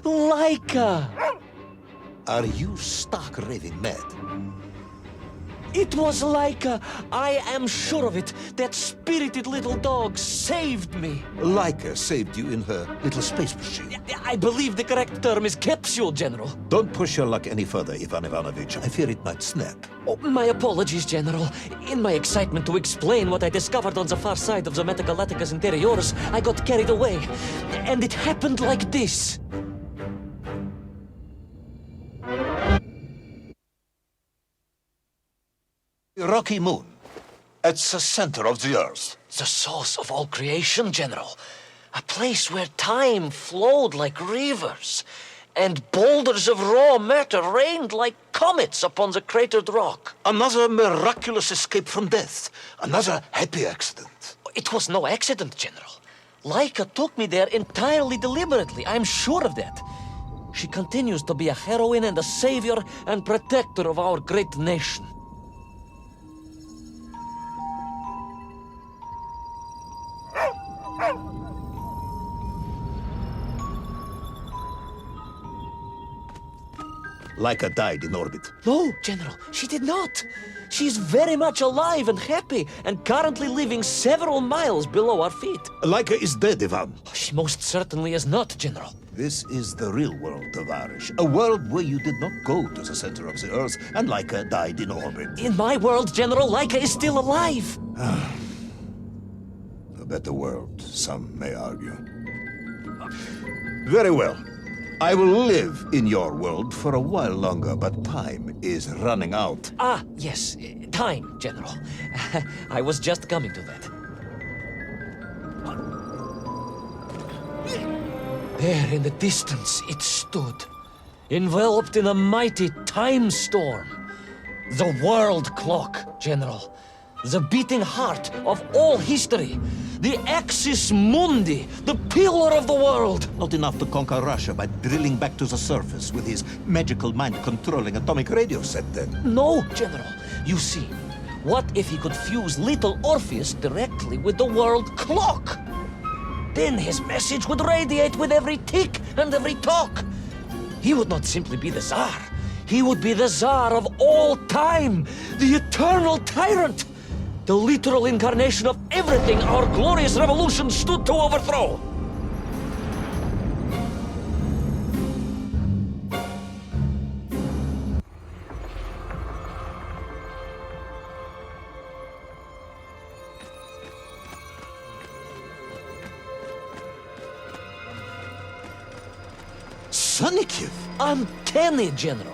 Laika! Are you stark raving mad? It was Laika! I am sure of it! That spirited little dog saved me! Laika saved you in her little space machine. I believe the correct term is capsule, General. Don't push your luck any further, Ivan Ivanovich. I fear it might snap. Oh, my apologies, General. In my excitement to explain what I discovered on the far side of the Metagalacticus Interiores, I got carried away. And it happened like this. Rocky Moon. It's the center of the Earth. The source of all creation, General. A place where time flowed like rivers, and boulders of raw matter rained like comets upon the cratered rock. Another miraculous escape from death. Another happy accident. It was no accident, General. Laika took me there entirely deliberately. I'm sure of that. She continues to be a heroine and a savior and protector of our great nation. Laika died in orbit. No, General, she did not. She's very much alive and happy, and currently living several miles below our feet. Laika is dead, Ivan. She most certainly is not, General. This is the real world, Tavarish. A world where you did not go to the center of the Earth, and Laika died in orbit. In my world, General, Laika is still alive. A better world, some may argue. Very well. I will live in your world for a while longer, but time is running out. Ah, yes, time, General. I was just coming to that. There in the distance it stood, enveloped in a mighty time storm. The world clock, General. The beating heart of all history. The axis mundi, the pillar of the world. Not enough to conquer Russia by drilling back to the surface with his magical mind-controlling atomic radio set, then. No, General. You see, what if he could fuse Little Orpheus directly with the world clock? Then his message would radiate with every tick and every talk. He would not simply be the Tsar. He would be the Tsar of all time, the eternal tyrant. The literal incarnation of everything our glorious revolution stood to overthrow. Sonikiv! Uncanny, General.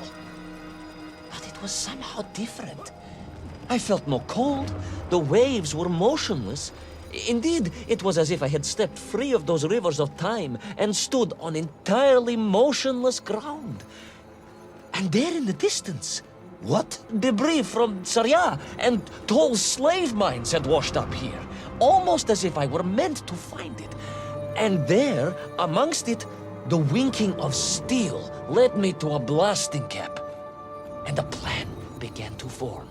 But it was somehow different. I felt no cold. The waves were motionless. Indeed, it was as if I had stepped free of those rivers of time and stood on entirely motionless ground. And there in the distance, What? debris from Syria and tall slave mines had washed up here, almost as if I were meant to find it. And there, amongst it, the winking of steel led me to a blasting cap, and a plan began to form.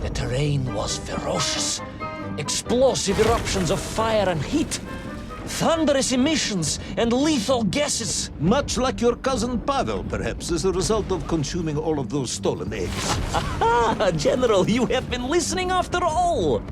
The terrain was ferocious. Explosive eruptions of fire and heat. Thunderous emissions and lethal gases. Much like your cousin Pavel, perhaps, as a result of consuming all of those stolen eggs. Aha! General, you have been listening after all!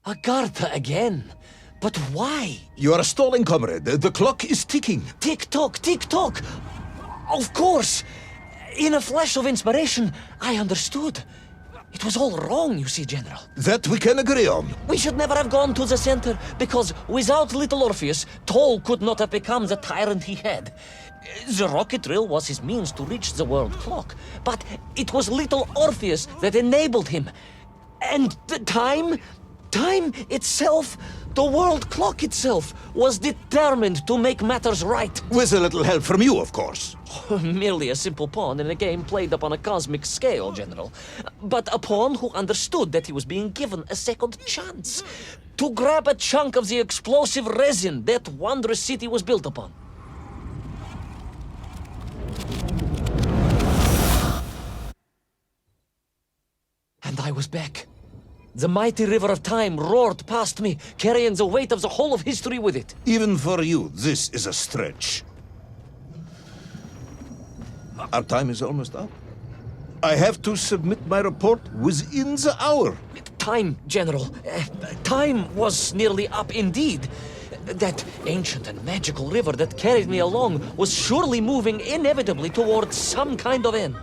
Agartha again. But why? You are stalling, comrade. The clock is ticking. Tick-tock, tick-tock. Of course. In a flash of inspiration, I understood. It was all wrong, you see, General. That we can agree on. We should never have gone to the center, because without Little Orpheus, Toll could not have become the tyrant he had. The rocket drill was his means to reach the world clock, but it was Little Orpheus that enabled him. And the time itself, the world clock itself, was determined to make matters right. With a little help from you, of course. Merely a simple pawn in a game played upon a cosmic scale, General. But a pawn who understood that he was being given a second chance to grab a chunk of the explosive resin that wondrous city was built upon. And I was back. The mighty river of time roared past me, carrying the weight of the whole of history with it. Even for you, this is a stretch. Our time is almost up. I have to submit my report within the hour. Time, General. Time was nearly up indeed. That ancient and magical river that carried me along was surely moving inevitably towards some kind of end.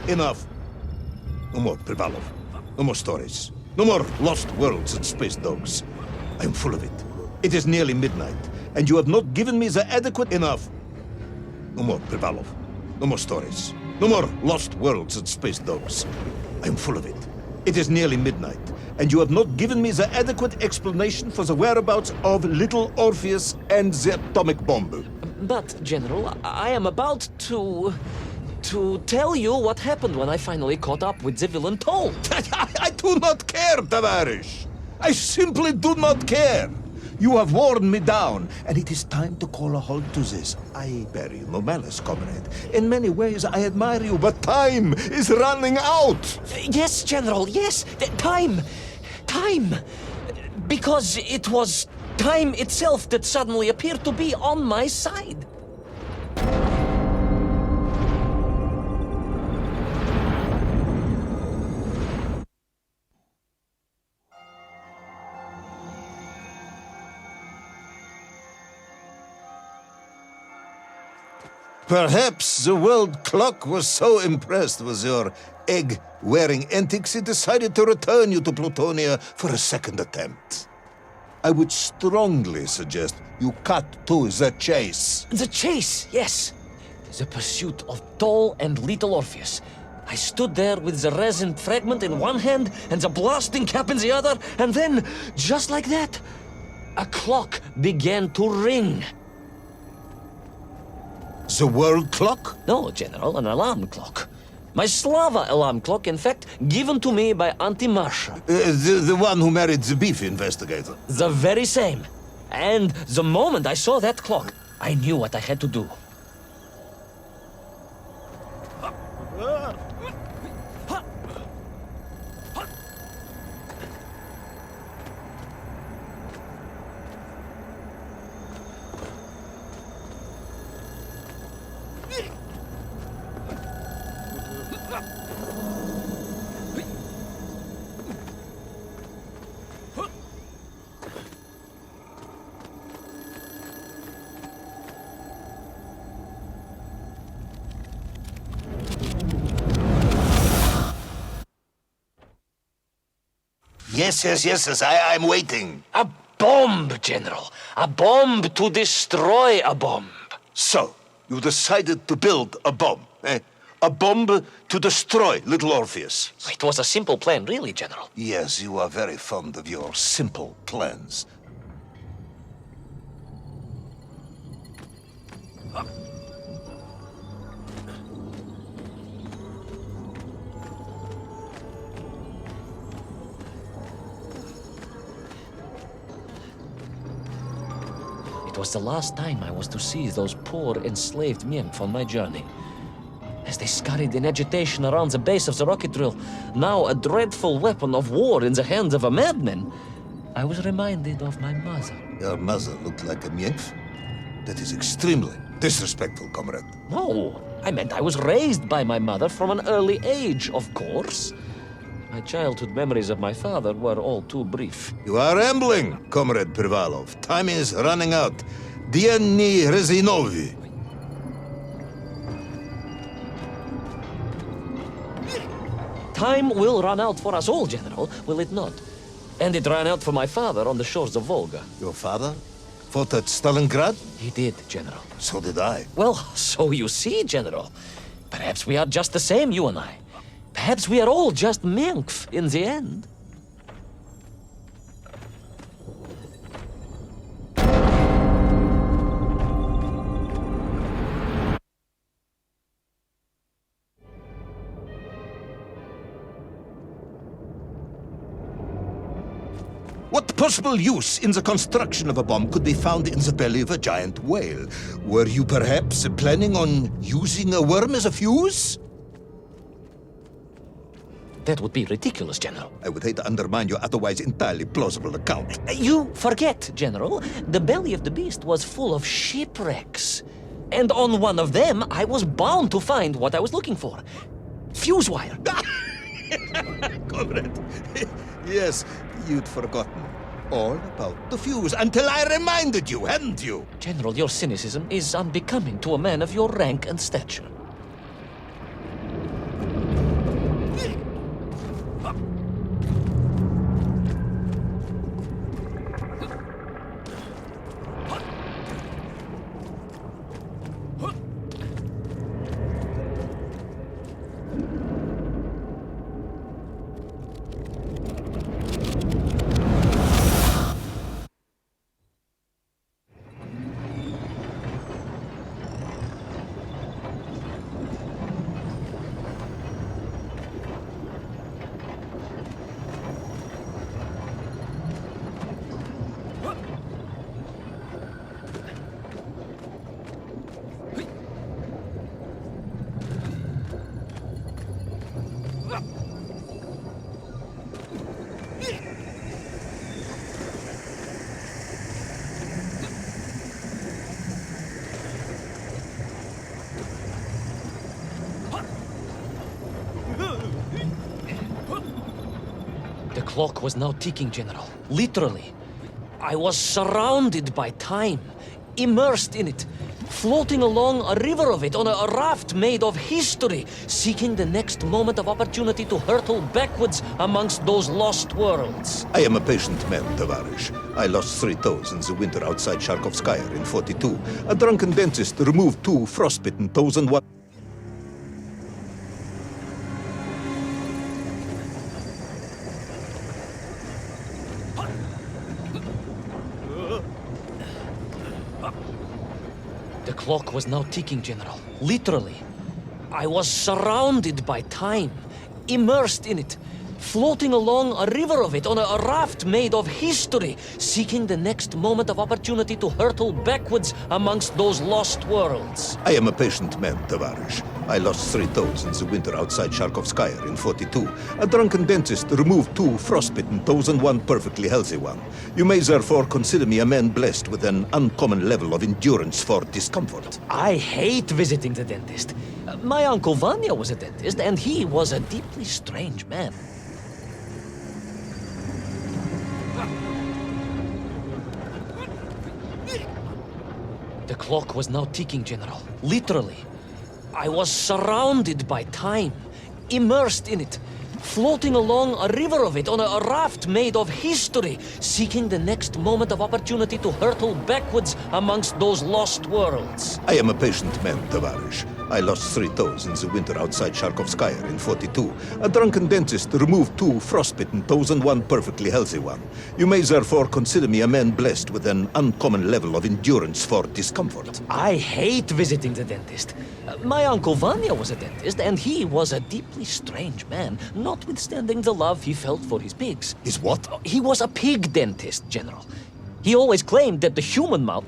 Enough. No more Privalov. No more stories. No more lost worlds and space dogs. I am full of it. It is nearly midnight, and you have not given me the adequate enough. No more Privalov. No more stories. No more lost worlds and space dogs. I am full of it. It is nearly midnight, and you have not given me the adequate explanation for the whereabouts of Little Orpheus and the atomic bomb. But, General, I am about to tell you what happened when I finally caught up with the villain Toll. I do not care, Tavarish. I simply do not care. You have worn me down, and it is time to call a halt to this. I bear you no malice, comrade. In many ways, I admire you, but time is running out. Yes, General, yes. Time. Time. Because it was time itself that suddenly appeared to be on my side. Perhaps the world clock was so impressed with your egg-wearing antics it decided to return you to Plutonia for a second attempt. I would strongly suggest you cut to the chase. The chase, yes. The pursuit of Toll and Little Orpheus. I stood there with the resin fragment in one hand and the blasting cap in the other, and then, just like that, a clock began to ring. The world clock? No, General, an alarm clock. My Slava alarm clock, in fact, given to me by Auntie Marsha. The one who married the beef investigator. The very same. And the moment I saw that clock, I knew what I had to do. Yes, I'm waiting. A bomb, General. A bomb to destroy a bomb. So, you decided to build a bomb, eh? A bomb to destroy Little Orpheus. It was a simple plan, really, General. Yes, you are very fond of your simple plans. It was the last time I was to see those poor enslaved men on my journey. As they scurried in agitation around the base of the rocket drill, now a dreadful weapon of war in the hands of a madman, I was reminded of my mother. Your mother looked like a nymph? That is extremely disrespectful, comrade. No, I meant I was raised by my mother from an early age, of course. My childhood memories of my father were all too brief. You are rambling, Comrade Privalov. Time is running out. Dieni Rezinovi. Time will run out for us all, General, will it not? And it ran out for my father on the shores of Volga. Your father fought at Stalingrad? He did, General. So did I. Well, so you see, General. Perhaps we are just the same, you and I. Perhaps we are all just Menkf in the end. What possible use in the construction of a bomb could be found in the belly of a giant whale? Were you perhaps planning on using a worm as a fuse? That would be ridiculous, General. I would hate to undermine your otherwise entirely plausible account. You forget, General. The belly of the beast was full of shipwrecks. And on one of them, I was bound to find what I was looking for. Fuse wire. Comrade, yes, you'd forgotten all about the fuse until I reminded you, hadn't you? General, your cynicism is unbecoming to a man of your rank and stature. clock was now ticking, General. Literally. I was surrounded by time, immersed in it, floating along a river of it on a raft made of history, seeking the next moment of opportunity to hurtle backwards amongst those lost worlds. I am a patient man, Tavarish. I lost 3 toes in the winter outside Sharkovskaya in 42. A drunken dentist removed 2 frostbitten toes and one... The clock was now ticking, General. Literally. I was surrounded by time, immersed in it, floating along a river of it on a raft made of history, seeking the next moment of opportunity to hurtle backwards amongst those lost worlds. I am a patient man, Tavarish. I lost 3 toes in the winter outside Sharkovskaya in 42. A drunken dentist removed 2 frostbitten toes and 1 perfectly healthy one. You may therefore consider me a man blessed with an uncommon level of endurance for discomfort. I hate visiting the dentist. My uncle Vanya was a dentist, and he was a deeply strange man. The clock was now ticking, General. Literally. I was surrounded by time, immersed in it, floating along a river of it on a raft made of history, seeking the next moment of opportunity to hurtle backwards amongst those lost worlds. I am a patient man, Tavarish. I lost 3 toes in the winter outside Sharkovskaya in 42. A drunken dentist removed 2 frostbitten toes and 1 perfectly healthy one. You may therefore consider me a man blessed with an uncommon level of endurance for discomfort. I hate visiting the dentist. My uncle Vanya was a dentist, and he was a deeply strange man, notwithstanding the love he felt for his pigs. Is what? He was a pig dentist, General. He always claimed that the human mouth...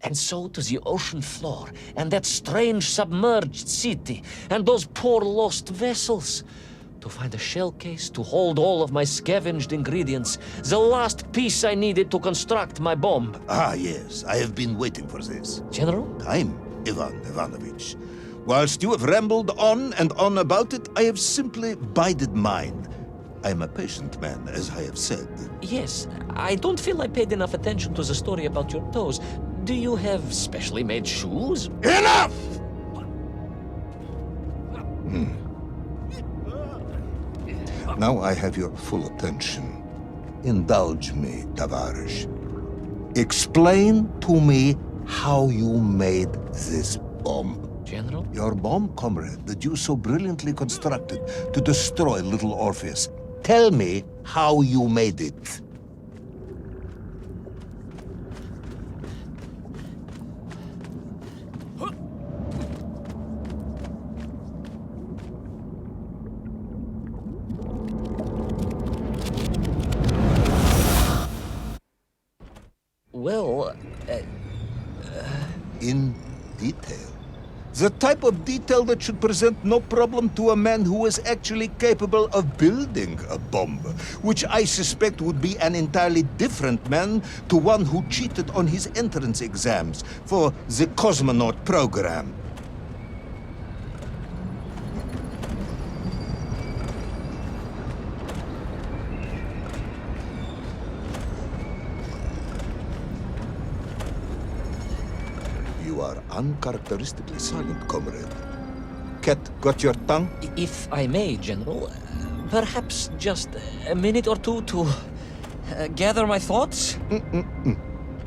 And so to the ocean floor, and that strange submerged city, and those poor lost vessels. To find a shell case to hold all of my scavenged ingredients, the last piece I needed to construct my bomb. Ah, yes, I have been waiting for this. General? Time, Ivan Ivanovich. Whilst you have rambled on and on about it, I have simply bided mine. I am a patient man, as I have said. Yes, I don't feel I paid enough attention to the story about your toes. Do you have specially made shoes? Enough! Now I have your full attention. Indulge me, Tavarish. Explain to me how you made this bomb. General? Your bomb, comrade, that you so brilliantly constructed to destroy Little Orpheus. Tell me how you made it. Well, In detail. The type of detail that should present no problem to a man who is actually capable of building a bomb, which I suspect would be an entirely different man to one who cheated on his entrance exams for the cosmonaut program. You are uncharacteristically silent, comrade. Cat, got your tongue? if I may, General, perhaps just a minute or two to gather my thoughts?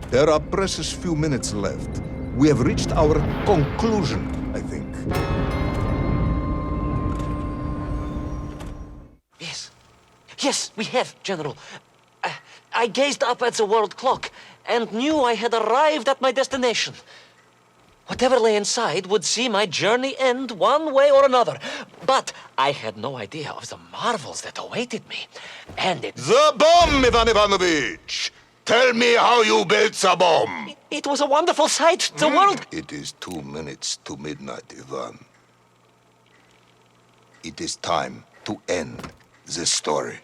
There are precious few minutes left. We have reached our conclusion, I think. Yes, we have, General. I gazed up at the world clock and knew I had arrived at my destination. Whatever lay inside would see my journey end one way or another. But I had no idea of the marvels that awaited me. And The bomb, Ivan Ivanovich! Tell me how you built the bomb! it was a wonderful sight. The world... It is 2 minutes to midnight, Ivan. It is time to end the story.